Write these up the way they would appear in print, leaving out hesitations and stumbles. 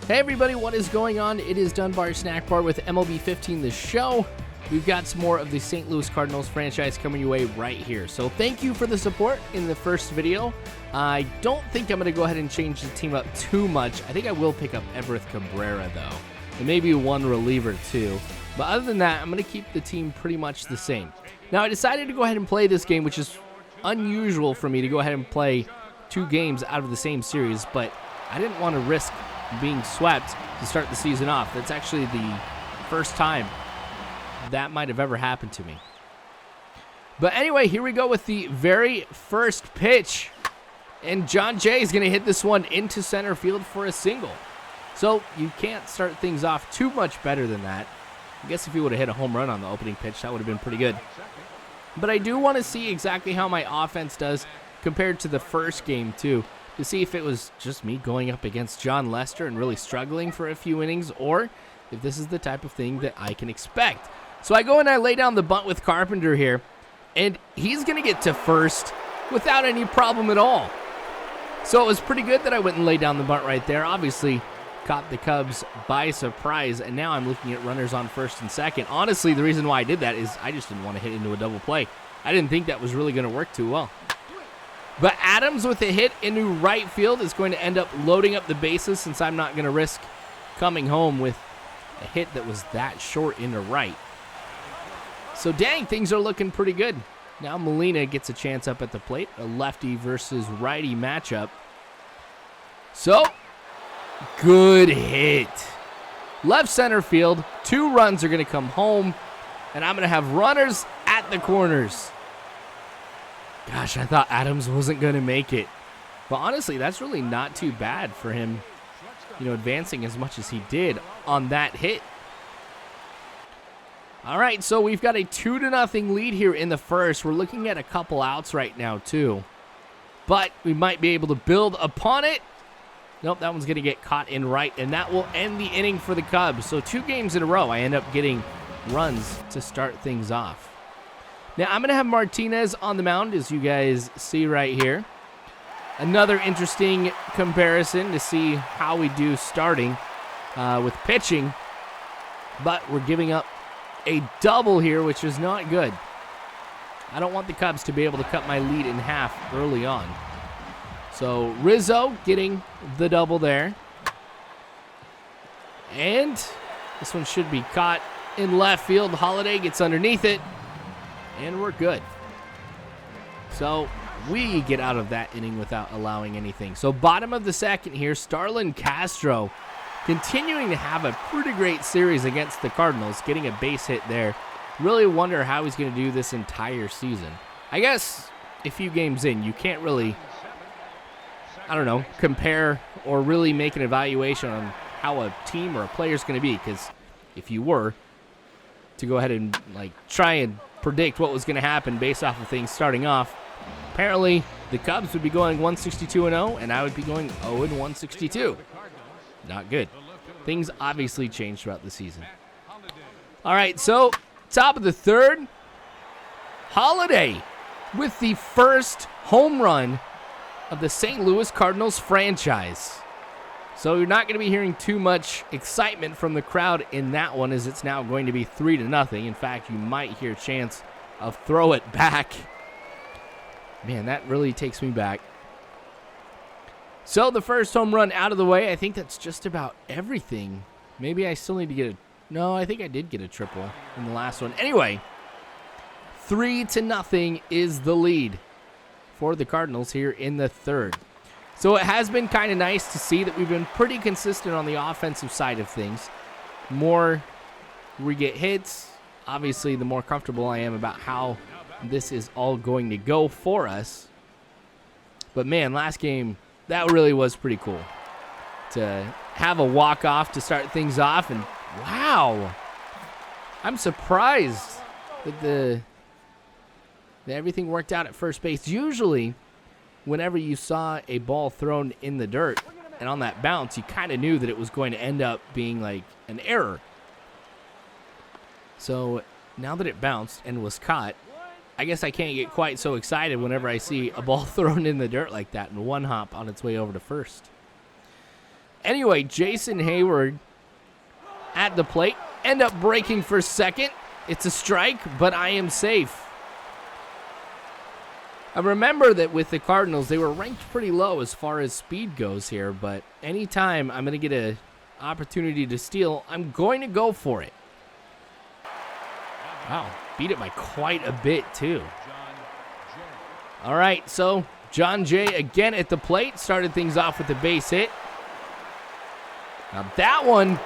Hey everybody, what is going on? It is Dunbar Snack Bar with MLB 15, the show. We've got some more of the St. Louis Cardinals franchise coming your way right here. So thank you for the support in the first video. I don't think I'm going to go ahead and change the team up too much. I think I will pick up Everett Cabrera though, and maybe one reliever too. But other than that, I'm going to keep the team pretty much the same. Now I decided to go ahead and play this game, which is unusual for me to go ahead and play 2 games out of the same series, but I didn't want to risk being swept to start the season off. That's actually the first time that might have ever happened to me. But anyway, here we go with the very first pitch. And John Jay is going to hit this one into center field for a single. So you can't start things off too much better than that. I guess if he would have hit a home run on the opening pitch, that would have been pretty good. But I do want to see exactly how my offense does compared to the first game too, to see if it was just me going up against John Lester and really struggling for a few innings, or if this is the type of thing that I can expect. So I go and I lay down the bunt with Carpenter here, and he's going to get to first without any problem at all. So it was pretty good that I went and laid down the bunt right there. Obviously, caught the Cubs by surprise, and now I'm looking at runners on first and second. Honestly, the reason why I did that is I just didn't want to hit into a double play. I didn't think that was really going to work too well. But Adams with a hit into right field is going to end up loading up the bases, since I'm not going to risk coming home with a hit that was that short into right. So dang, things are looking pretty good. Now Molina gets a chance up at the plate, a lefty versus righty matchup. So, good hit. Left center field, 2 runs are going to come home, and I'm going to have runners at the corners. Gosh, I thought Adams wasn't going to make it. But honestly, that's really not too bad for him, advancing as much as he did on that hit. All right, so we've got a 2-0 lead here in the first. We're looking at a couple outs right now, too. But we might be able to build upon it. Nope, that one's going to get caught in right, and that will end the inning for the Cubs. So 2 games in a row, I end up getting runs to start things off. Now, I'm going to have Martinez on the mound, as you guys see right here. Another interesting comparison to see how we do starting with pitching. But we're giving up a double here, which is not good. I don't want the Cubs to be able to cut my lead in half early on. So Rizzo getting the double there. And this one should be caught in left field. Holiday gets underneath it. And we're good. So we get out of that inning without allowing anything. So bottom of the second here, Starlin Castro continuing to have a pretty great series against the Cardinals, getting a base hit there. Really wonder how he's going to do this entire season. I guess a few games in, you can't really, compare or really make an evaluation on how a team or a player is going to be, because if you were to go ahead and try and predict what was going to happen based off of things starting off, apparently the Cubs would be going 162-0, and I would be going 0-162. Not good. Things obviously changed throughout the season. All right, so top of the third, Holiday with the first home run of the St. Louis Cardinals franchise. So you're not going to be hearing too much excitement from the crowd in that one, as it's now going to be 3-0. In fact, you might hear a chance of throw it back. Man, that really takes me back. So the first home run out of the way. I think that's just about everything. Maybe I still need to get no, I think I did get a triple in the last one. Anyway, 3-0 is the lead for the Cardinals here in the third. So it has been kind of nice to see that we've been pretty consistent on the offensive side of things. The more we get hits, obviously the more comfortable I am about how this is all going to go for us. But man, last game, that really was pretty cool to have a walk-off to start things off. And wow, I'm surprised that everything worked out at first base. Usually, whenever you saw a ball thrown in the dirt and on that bounce, you kind of knew that it was going to end up being like an error. So now that it bounced and was caught, I guess I can't get quite so excited whenever I see a ball thrown in the dirt like that and one hop on its way over to first. Anyway, Jason Hayward at the plate. End up breaking for second. It's a strike, but I am safe. I remember that with the Cardinals, they were ranked pretty low as far as speed goes here, but anytime I'm going to get an opportunity to steal, I'm going to go for it. Wow, beat it by quite a bit, too. All right, so John Jay again at the plate. Started things off with a base hit. Now that one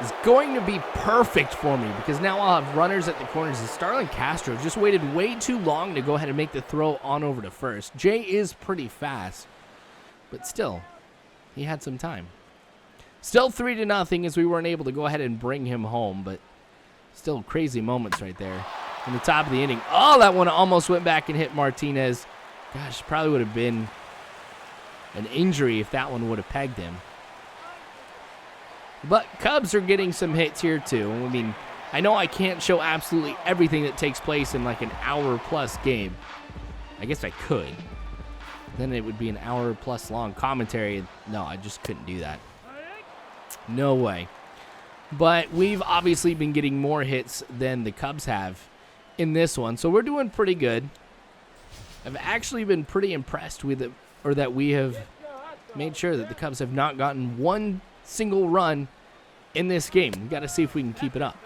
is going to be perfect for me because now I'll have runners at the corners. And Starlin Castro just waited way too long to go ahead and make the throw on over to first. Jay is pretty fast, but still, he had some time. Still 3-0 as we weren't able to go ahead and bring him home, but still crazy moments right there in the top of the inning. Oh, that one almost went back and hit Martinez. Gosh, probably would have been an injury if that one would have pegged him. But Cubs are getting some hits here, too. I mean, I know I can't show absolutely everything that takes place in like an hour-plus game. I guess I could. Then it would be an hour-plus long commentary. No, I just couldn't do that. No way. But we've obviously been getting more hits than the Cubs have in this one. So we're doing pretty good. I've actually been pretty impressed with it, or that we have made sure that the Cubs have not gotten one single run in this game. We've got to see if we can keep it up.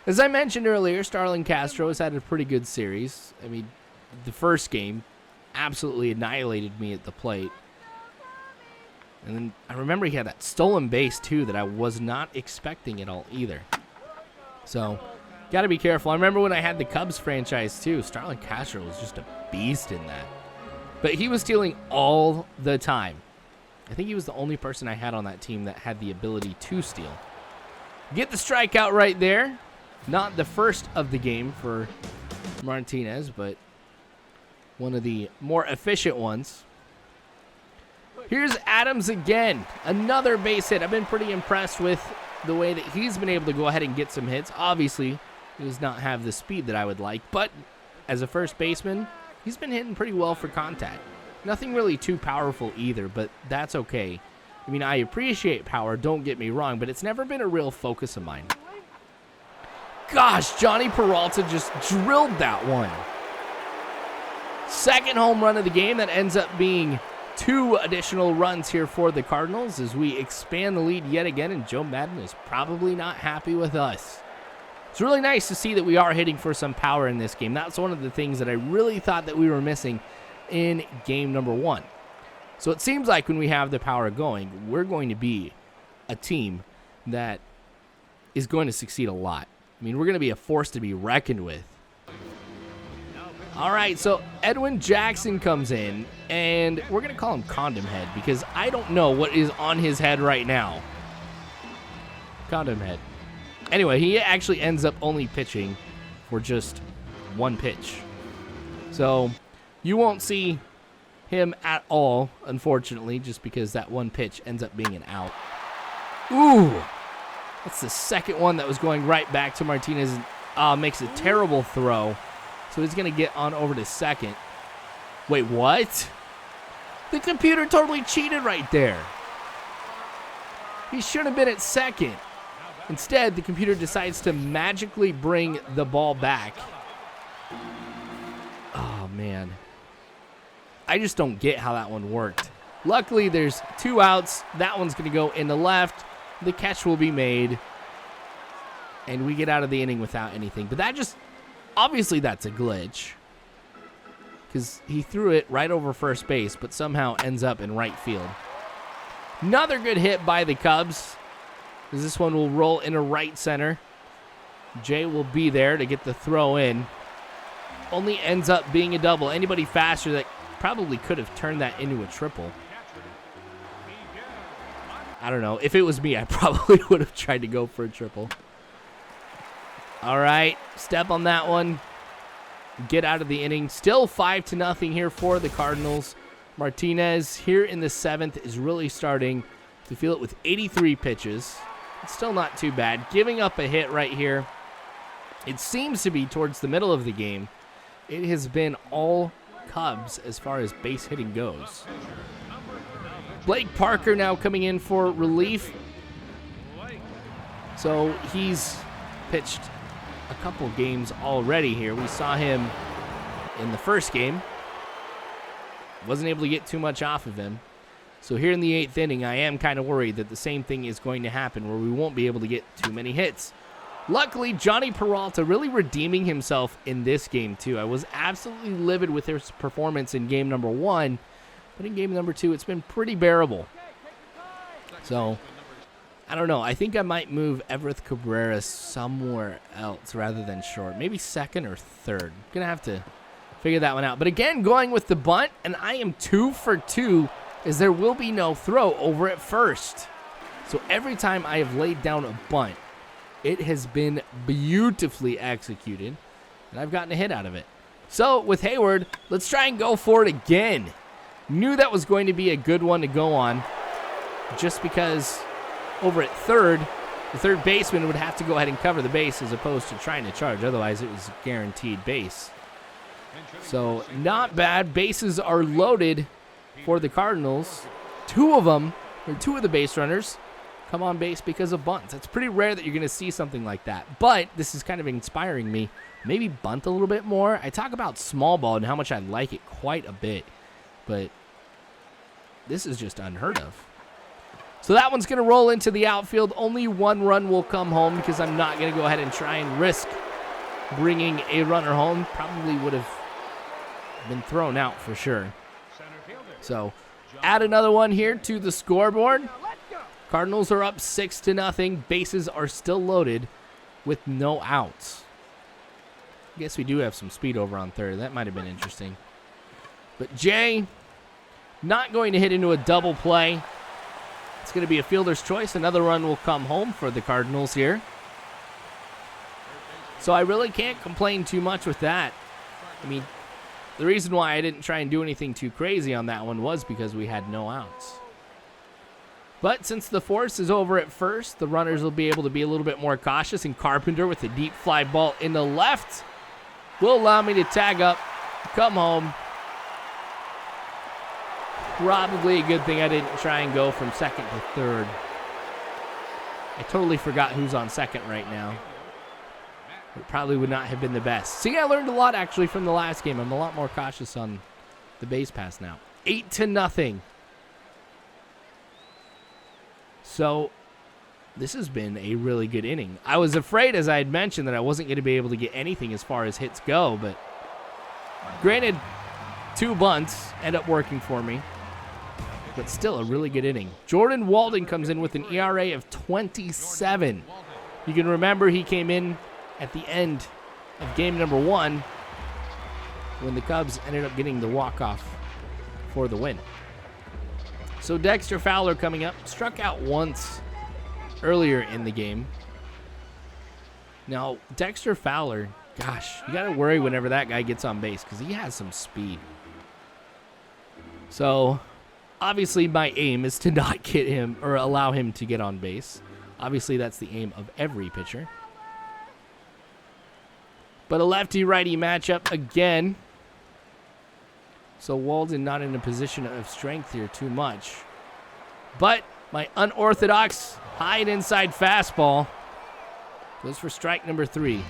As I mentioned earlier, Starlin Castro has had a pretty good series. I mean, the first game absolutely annihilated me at the plate. And then I remember he had that stolen base, too, that I was not expecting at all either. So, got to be careful. I remember when I had the Cubs franchise, too. Starlin Castro was just a beast in that. But he was stealing all the time. I think he was the only person I had on that team that had the ability to steal. Get the strikeout right there. Not the first of the game for Martinez, but one of the more efficient ones. Here's Adams again. Another base hit. I've been pretty impressed with the way that he's been able to go ahead and get some hits. Obviously, he does not have the speed that I would like, but as a first baseman, he's been hitting pretty well for contact. Nothing really too powerful either, but that's okay. I mean, I appreciate power, don't get me wrong, but it's never been a real focus of mine. Gosh, Johnny Peralta just drilled that one. Second home run of the game. That ends up being 2 additional runs here for the Cardinals as we expand the lead yet again, and Joe Madden is probably not happy with us. It's really nice to see that we are hitting for some power in this game. That's one of the things that I really thought that we were missing in game number 1. So it seems like when we have the power going, we're going to be a team that is going to succeed a lot. I mean, we're going to be a force to be reckoned with. All right, so Edwin Jackson comes in, and we're going to call him Condom Head because I don't know what is on his head right now. Condom Head. Anyway, he actually ends up only pitching for just 1 pitch. So you won't see him at all, unfortunately, just because that 1 pitch ends up being an out. Ooh, that's the second one that was going right back to Martinez. Makes a terrible throw. So he's going to get on over to second. Wait, what? The computer totally cheated right there. He should have been at second. Instead, the computer decides to magically bring the ball back. Oh, man. I just don't get how that one worked. Luckily, there's 2 outs. That one's going to go in the left. The catch will be made. And we get out of the inning without anything. But that just... Obviously, that's a glitch. Because he threw it right over first base, but somehow ends up in right field. Another good hit by the Cubs. As this one will roll into right center. Jay will be there to get the throw in. Only ends up being a double. Anybody faster that probably could have turned that into a triple. I don't know. If it was me, I probably would have tried to go for a triple. All right, step on that one. Get out of the inning. Still 5-0 here for the Cardinals. Martinez here in the 7th is really starting to feel it with 83 pitches. It's still not too bad. Giving up a hit right here. It seems to be towards the middle of the game. It has been all Cubs as far as base hitting goes. Blake Parker now coming in for relief. So he's pitched a couple games already here. We saw him in the first game. Wasn't able to get too much off of him. So here in the 8th inning, I am kind of worried that the same thing is going to happen where we won't be able to get too many hits. Luckily, Johnny Peralta really redeeming himself in this game too. I was absolutely livid with his performance in game number 1, but in game number 2, it's been pretty bearable. So, I don't know. I think I might move Everett Cabrera somewhere else rather than short. Maybe second or third. Gonna have to figure that one out. But again, going with the bunt, and I am 2 for 2, as there will be no throw over at first. So every time I have laid down a bunt, it has been beautifully executed, and I've gotten a hit out of it. So with Hayward, let's try and go for it again. Knew that was going to be a good one to go on, just because over at third, the third baseman would have to go ahead and cover the base as opposed to trying to charge. Otherwise, it was guaranteed base. So not bad. Bases are loaded for the Cardinals. Two of the base runners come on base because of bunts. It's pretty rare that you're going to see something like that. But this is kind of inspiring me. Maybe bunt a little bit more. I talk about small ball and how much I like it quite a bit. But this is just unheard of. So that one's going to roll into the outfield. Only one run will come home because I'm not going to go ahead and try and risk bringing a runner home. Probably would have been thrown out for sure. So add another one here to the scoreboard. Cardinals are up 6-0. Bases are still loaded with no outs. I guess we do have some speed over on third. That might have been interesting. But Jay not going to hit into a double play. It's going to be a fielder's choice. Another run will come home for the Cardinals here. So I really can't complain too much with that. I mean, the reason why I didn't try and do anything too crazy on that one was because we had no outs. But since the force is over at first, the runners will be able to be a little bit more cautious, and Carpenter with a deep fly ball in the left will allow me to tag up, come home. Probably a good thing I didn't try and go from second to third. I totally forgot who's on second right now. It probably would not have been the best. See, I learned a lot actually from the last game. I'm a lot more cautious on the base pass now. 8-0. So this has been a really good inning. I was afraid, as I had mentioned, that I wasn't going to be able to get anything as far as hits go, but granted, 2 bunts end up working for me, but still a really good inning. Jordan Walden comes in with an ERA of 27. You can remember he came in at the end of game number 1 when the Cubs ended up getting the walk-off for the win. So Dexter Fowler coming up, struck out once earlier in the game. Now, Dexter Fowler, gosh, you got to worry whenever that guy gets on base because he has some speed. So, obviously my aim is to not get him or allow him to get on base. Obviously, that's the aim of every pitcher. But a lefty-righty matchup again. So Walden not in a position of strength here too much. But my unorthodox high and inside fastball goes for strike number 3.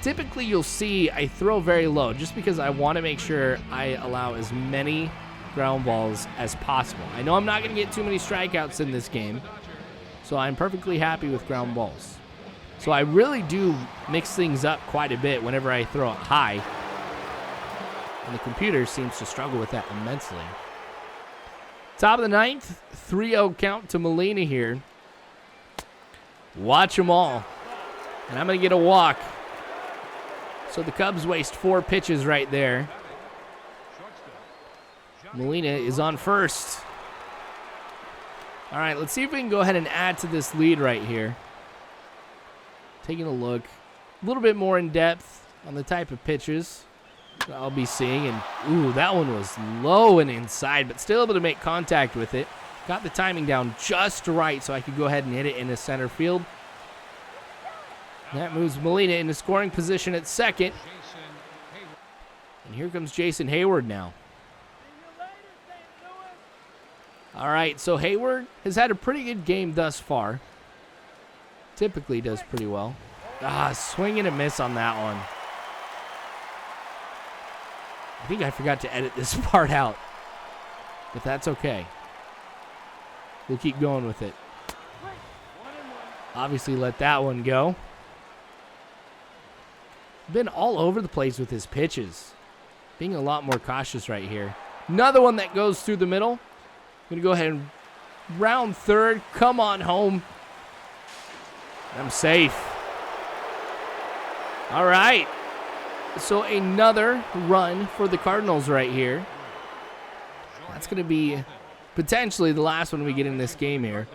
Typically you'll see I throw very low just because I want to make sure I allow as many ground balls as possible. I know I'm not going to get too many strikeouts in this game, so I'm perfectly happy with ground balls. So I really do mix things up quite a bit whenever I throw it high. And the computer seems to struggle with that immensely. Top of the 9th, 3-0 count to Molina here. Watch them all. And I'm going to get a walk. So the Cubs waste 4 pitches right there. Molina is on first. All right, let's see if we can go ahead and add to this lead right here. Taking a look a little bit more in depth on the type of pitches I'll be seeing. And, ooh, that one was low and inside, but still able to make contact with it. Got the timing down just right so I could go ahead and hit it in the center field. That moves Molina into scoring position at second. And here comes Jason Hayward now. All right, so Hayward has had a pretty good game thus far. Typically does pretty well. Swing and a miss on that one. I think I forgot to edit this part out, but that's okay. We'll keep going with it. Obviously let that one go. Been all over the place with his pitches. Being a lot more cautious right here. Another one that goes through the middle. I'm going to go ahead and round third. Come on home. I'm safe. All right. So another run for the Cardinals right here. That's going to be potentially the last one we get in this game here.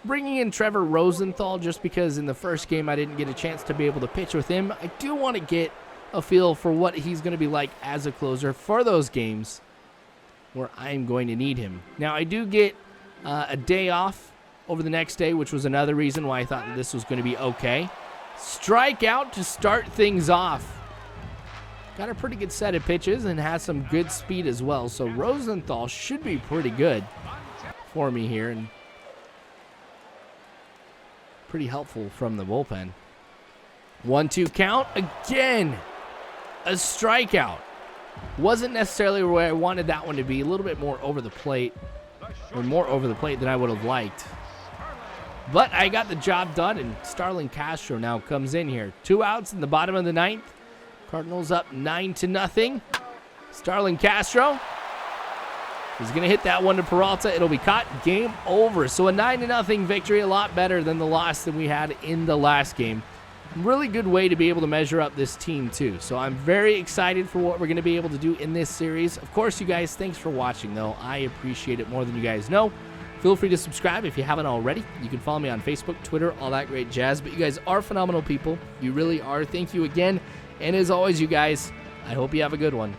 Bringing in Trevor Rosenthal just because in the first game I didn't get a chance to be able to pitch with him. I do want to get a feel for what he's going to be like as a closer for those games where I'm going to need him. Now, I do get a day off over the next day, which was another reason why I thought that this was going to be okay. Strikeout to start things off. Got a pretty good set of pitches and has some good speed as well. So Rosenthal should be pretty good for me here and pretty helpful from the bullpen. 1-2 count. Again, a strikeout. Wasn't necessarily where I wanted that one to be. A little bit more over the plate, or more over the plate than I would have liked. But I got the job done, and Starlin Castro now comes in here. 2 outs in the bottom of the 9th. Cardinals up 9-0. Starlin Castro is going to hit that one to Peralta. It'll be caught. Game over. So a 9-0 victory, a lot better than the loss that we had in the last game. Really good way to be able to measure up this team too. So I'm very excited for what we're going to be able to do in this series. Of course, you guys, thanks for watching though. I appreciate it more than you guys know. Feel free to subscribe if you haven't already. You can follow me on Facebook, Twitter, all that great jazz. But you guys are phenomenal people. You really are. Thank you again. And as always, you guys, I hope you have a good one.